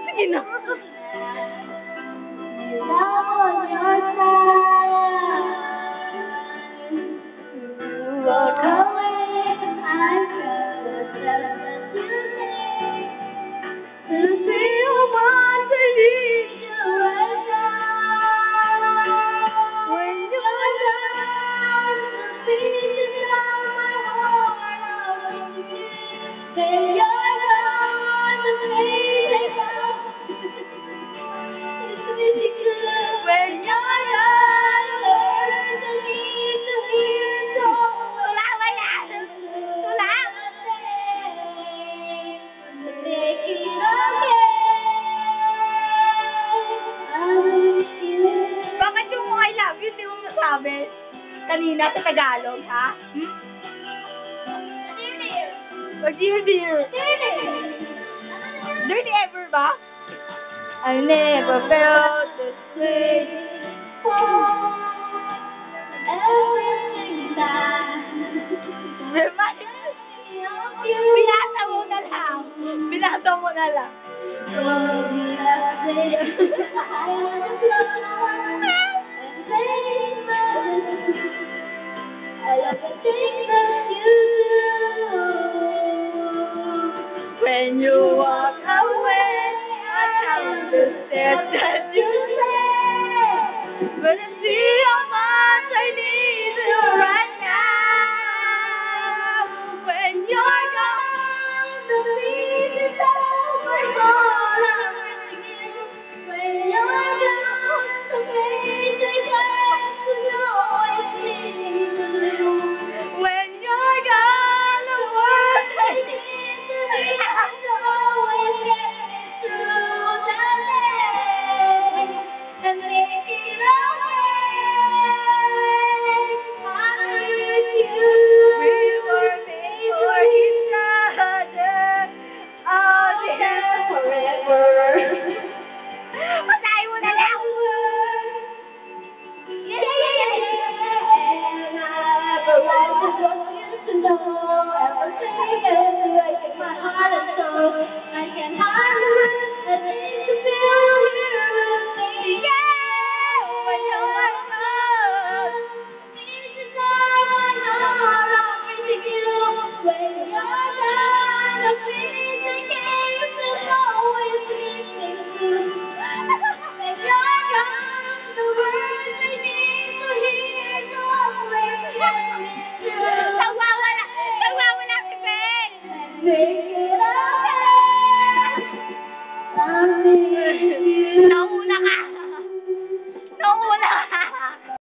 Sige na. Walk away, I felt the love that you take. To feel what I need you right now. When you're gone, the pieces of my heart are with you. When you're gone, the pain is ridiculous. When you're gone, the words I need to hear so. Bakit yung I love you, hindi mo masabi? Kanina sa Tagalog, ha? Hmm? Dear, dear. Dirty ever ba? I never felt this way. Binasa mo na lang. Binasa mo na lang. When you walk away, I count the steps that you take. But I see how much I need you right now. When you're gone, the pieces of my heart are with you. When you're gone, the pain I got to know it's leaving you. When you're gone, the words I need to hear so always get me through the day and make it away. I'm with you. We were made for each other. I'll be here forever. Patay mo na lang! Yeah. And I never want you to know everything is breaking my heart and soul. I can hardly rest and need to feel here with me. Yeah, when you're gone, pieces of my heart are missing you. When you're gone, the peace I gave is always missing you. When you're gone, the words I need to hear so always get me through. Nagwawala si Ben! Make it okay. I miss you. Nauna ka!